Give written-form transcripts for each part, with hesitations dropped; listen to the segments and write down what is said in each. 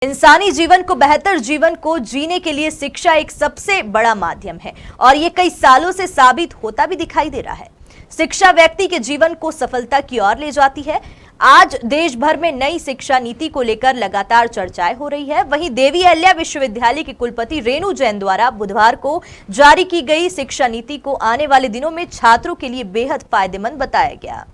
इंसानी जीवन को बेहतर जीवन को जीने के लिए शिक्षा एक सबसे बड़ा माध्यम है और ये कई सालों से साबित होता भी दिखाई दे रहा है। शिक्षा व्यक्ति के जीवन को सफलता की ओर ले जाती है। आज देश भर में नई शिक्षा नीति को लेकर लगातार चर्चाएं हो रही है। वहीं देवी अहिल्या विश्वविद्यालय के कुलपति रेणु जैन द्वारा बुधवार को जारी की गई शिक्षा नीति को आने वाले दिनों में छात्रों के लिए बेहद फायदेमंद बताया गया।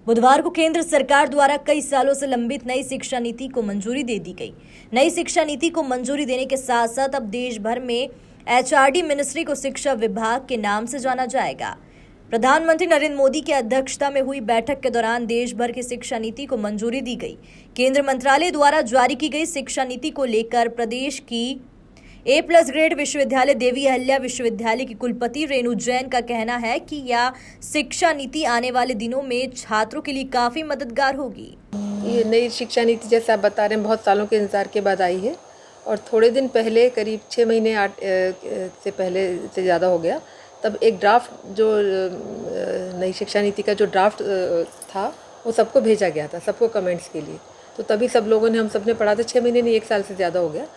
बुधवार को केंद्र सरकार द्वारा कई सालों से लंबित नई शिक्षा नीति को मंजूरी दे दी गई। नई शिक्षा नीति को मंजूरी देने के साथ साथ अब देश भर में एचआरडी मिनिस्ट्री को शिक्षा विभाग के नाम से जाना जाएगा। प्रधानमंत्री नरेंद्र मोदी की अध्यक्षता में हुई बैठक के दौरान देश भर की शिक्षा नीति को मंजूरी दी गई। केंद्र मंत्रालय द्वारा जारी की गई शिक्षा नीति को लेकर प्रदेश की A+ ग्रेड विश्वविद्यालय देवी अहिल्या विश्वविद्यालय की कुलपति रेणु जैन का कहना है कि यह शिक्षा नीति आने वाले दिनों में छात्रों के लिए काफी मददगार होगी। ये नई शिक्षा नीति जैसा आप बता रहे हैं बहुत सालों के इंतजार के बाद आई है और थोड़े दिन पहले करीब 6 महीने से पहले से ज़्यादा हो गया तब एक ड्राफ्ट जो नई शिक्षा नीति का जो ड्राफ्ट था वो सबको भेजा गया था, सबको कमेंट्स के लिए। तो तभी सब लोगों ने हम सब ने पढ़ा था। 6 महीने नहीं, 1 साल से ज़्यादा हो गया।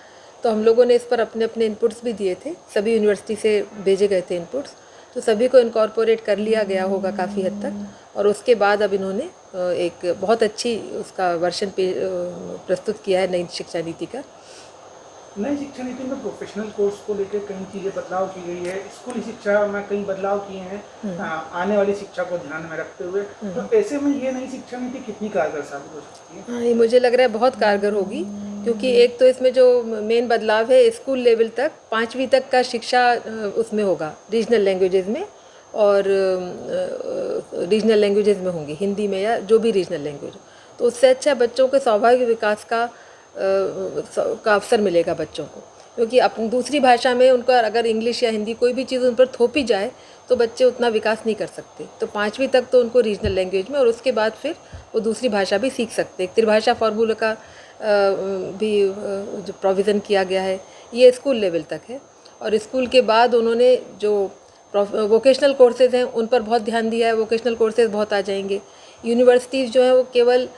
तो हम लोगों ने इस पर अपने अपने इनपुट्स भी दिए थे, सभी यूनिवर्सिटी से भेजे गए थे इनपुट्स, तो सभी को इनकॉर्पोरेट कर लिया गया होगा काफ़ी हद तक। और उसके बाद अब इन्होंने एक बहुत अच्छी उसका वर्जन प्रस्तुत किया है नई शिक्षा नीति का। नई शिक्षा नीति में प्रोफेशनल कोर्स को लेकर कई चीज़ें बदलाव की गई है, स्कूली शिक्षा में कई बदलाव किए हैं आने वाली शिक्षा को ध्यान में रखते हुए। तो ऐसे में ये नई शिक्षा नीति कितनी कारगर साबित हो सकती है? हाँ, ये मुझे लग रहा है बहुत कारगर होगी, क्योंकि एक तो इसमें जो मेन बदलाव है स्कूल लेवल तक 5वीं तक का शिक्षा उसमें होगा रीजनल लैंग्वेजेस में, और रीजनल लैंग्वेजेस में होंगी, हिंदी में या जो भी रीजनल लैंग्वेज। तो उससे अच्छा बच्चों के स्वाभाविक विकास का अवसर मिलेगा बच्चों को, क्योंकि अपनी दूसरी भाषा में उनका अगर इंग्लिश या हिंदी कोई भी चीज़ उन पर थोपी जाए तो बच्चे उतना विकास नहीं कर सकते। तो 5वीं तक तो उनको रीजनल लैंग्वेज में, और उसके बाद फिर वो दूसरी भाषा भी सीख सकते हैं। एक त्रिभाषा फार्मूला का भी जो प्रोविज़न किया गया है ये स्कूल लेवल तक है। और स्कूल के बाद उन्होंने जो वोकेशनल कोर्सेज़ हैं उन पर बहुत ध्यान दिया है। वोकेशनल कोर्सेज़ बहुत आ जाएंगे। यूनिवर्सिटीज़ जो है वो केवल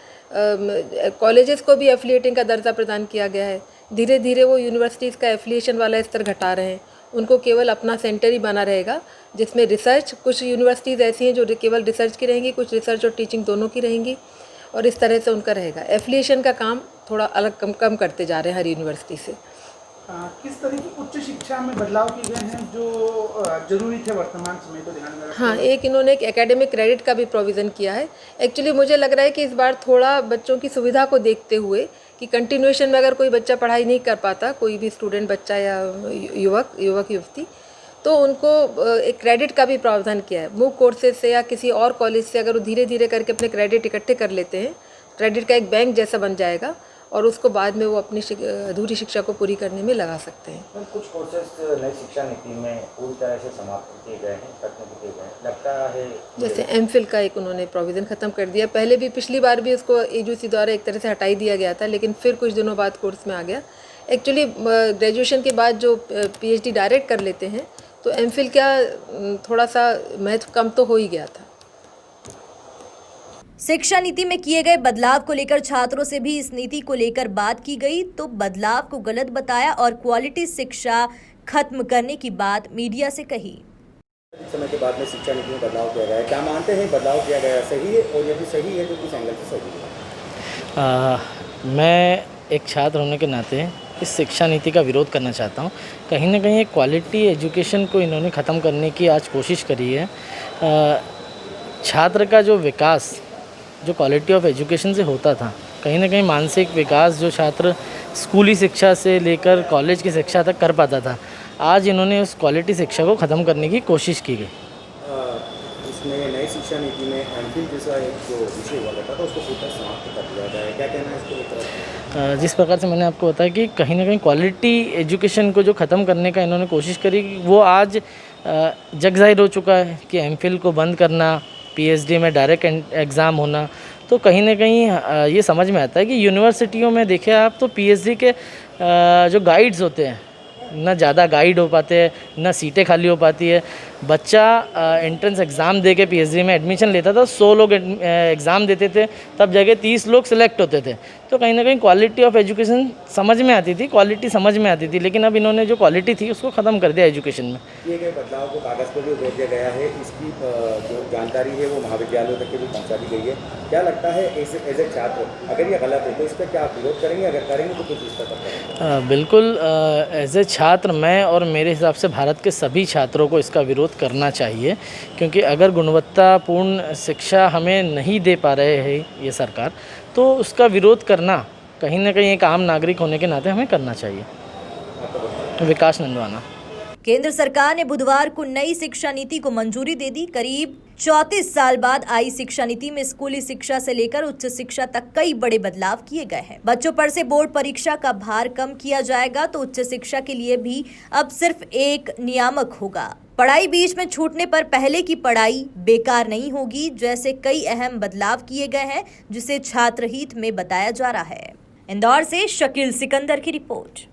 कॉलेजेस को भी एफिलिएटिंग का दर्जा प्रदान किया गया है। धीरे धीरे वो यूनिवर्सिटीज़ का एफिलिएशन वाला स्तर घटा रहे हैं। उनको केवल अपना सेंटर ही बना रहेगा जिसमें रिसर्च, कुछ यूनिवर्सिटीज़ ऐसी हैं जो केवल रिसर्च की रहेंगी, कुछ रिसर्च और टीचिंग दोनों की रहेंगी, और इस तरह से उनका रहेगा। एफिलिएशन का काम थोड़ा अलग कम करते जा रहे हैं हर यूनिवर्सिटी से। किस तरह की उच्च शिक्षा में बदलाव किए गए हैं जो जरूरी थे वर्तमान समय को ध्यान में रखते हुए? हाँ, एक इन्होंने एक एकेडमिक क्रेडिट का भी प्रोविज़न किया है। एक्चुअली मुझे लग रहा है कि इस बार थोड़ा बच्चों की सुविधा को देखते हुए कि कंटिन्यूएशन में अगर कोई बच्चा पढ़ाई नहीं कर पाता, कोई भी स्टूडेंट बच्चा या युवक युवती, तो उनको एक क्रेडिट का भी प्रावधान किया है। मूक कोर्सेज से या किसी और कॉलेज से अगर वो धीरे धीरे करके अपने क्रेडिट इकट्ठे कर लेते हैं, क्रेडिट का एक बैंक जैसा बन जाएगा और उसको बाद में वो अपनी अधूरी शिक्षा को पूरी करने में लगा सकते हैं। कुछ कोर्सेज नई शिक्षा नीति में पूरी तरह से समाप्त किए गए हैं, खत्म किए गए हैं, लगता है। जैसे एमफिल का एक उन्होंने प्रोविज़न ख़त्म कर दिया। पहले भी पिछली बार भी उसको एजुसी द्वारा एक तरह से हटाई दिया गया था, लेकिन फिर कुछ दिनों बाद कोर्स में आ गया। एक्चुअली ग्रेजुएशन के बाद जो PhD डायरेक्ट कर लेते हैं तो एमफिल का थोड़ा सा महत्व कम तो हो ही गया था। शिक्षा नीति में किए गए बदलाव को लेकर छात्रों से भी इस नीति को लेकर बात की गई तो बदलाव को गलत बताया और क्वालिटी शिक्षा खत्म करने की बात मीडिया से कही। समय के बाद में शिक्षा नीति में बदलाव किया गया है, क्या मानते हैं बदलाव किया गया सही है, और यदि सही है तो किस एंगल से सही है? मैं एक छात्र होने के नाते इस शिक्षा नीति का विरोध करना चाहता हूँ। कहीं ना कहीं एक क्वालिटी एजुकेशन को इन्होंने ख़त्म करने की आज कोशिश करी है। छात्र का जो विकास जो क्वालिटी ऑफ एजुकेशन से होता था, कहीं ना कहीं मानसिक विकास जो छात्र स्कूली शिक्षा से लेकर कॉलेज की शिक्षा तक कर पाता था, आज इन्होंने उस क्वालिटी शिक्षा को ख़त्म करने की कोशिश की गई। इसमें नई शिक्षा नीति में एमफिल जैसा एक जो विषय हुआ करता था उसको पूरा समाप्त कर दिया गया है, क्या कहना है इसके ऊपर? जिस प्रकार से मैंने आपको बताया कि कहीं ना कहीं क्वालिटी एजुकेशन को जो ख़त्म करने का इन्होंने कोशिश करी, वो आज जग ज़ाहिर हो चुका है कि एमफिल को बंद करना, PhD में डायरेक्ट एग्ज़ाम होना, तो कहीं ना कहीं ये समझ में आता है कि यूनिवर्सिटियों में देखें आप तो PhD के जो गाइड्स होते हैं न ज़्यादा गाइड हो पाते हैं, न सीटें खाली हो पाती है। बच्चा एंट्रेंस एग्ज़ाम दे के पीएचडी में एडमिशन लेता था, 100 लोग एग्ज़ाम देते थे, तब जगह 30 लोग सिलेक्ट होते थे। तो कहीं ना कहीं क्वालिटी ऑफ एजुकेशन समझ में आती थी, क्वालिटी समझ में आती थी, लेकिन अब इन्होंने जो क्वालिटी थी उसको ख़त्म कर दिया एजुकेशन में। किए गए बदलाव को कागज़ पर भी उतार दिया गया है, इसकी जो जानकारी है वो महाविद्यालयों तक के भी पहुँचा दी गई है। क्या लगता है एज ए छात्र अगर ये गलत है तो इस पर क्या आप विरोध करेंगे? अगर करेंगे तो किस स्तर तक करेंगे? बिल्कुल, एज ए छात्र मैं और मेरे हिसाब से भारत के सभी छात्रों को इसका विरोध करना चाहिए, क्योंकि अगर गुणवत्तापूर्ण शिक्षा हमें नहीं दे पा रहे हैं ये सरकार, तो उसका विरोध करना कहीं ना कहीं एक आम नागरिक होने के नाते हमें करना चाहिए। विकास नंदवाना। केंद्र सरकार ने बुधवार को नई शिक्षा नीति को मंजूरी दे दी। करीब 34 साल बाद आई शिक्षा नीति में स्कूली शिक्षा से लेकर उच्च शिक्षा तक कई बड़े बदलाव किए गए हैं। बच्चों पर से बोर्ड परीक्षा का भार कम किया जाएगा, तो उच्च शिक्षा के लिए भी अब सिर्फ एक नियामक होगा। पढ़ाई बीच में छूटने पर पहले की पढ़ाई बेकार नहीं होगी, जैसे कई अहम बदलाव किए गए हैं, जिसे छात्र हित में बताया जा रहा है। इंदौर से शकील सिकंदर की रिपोर्ट।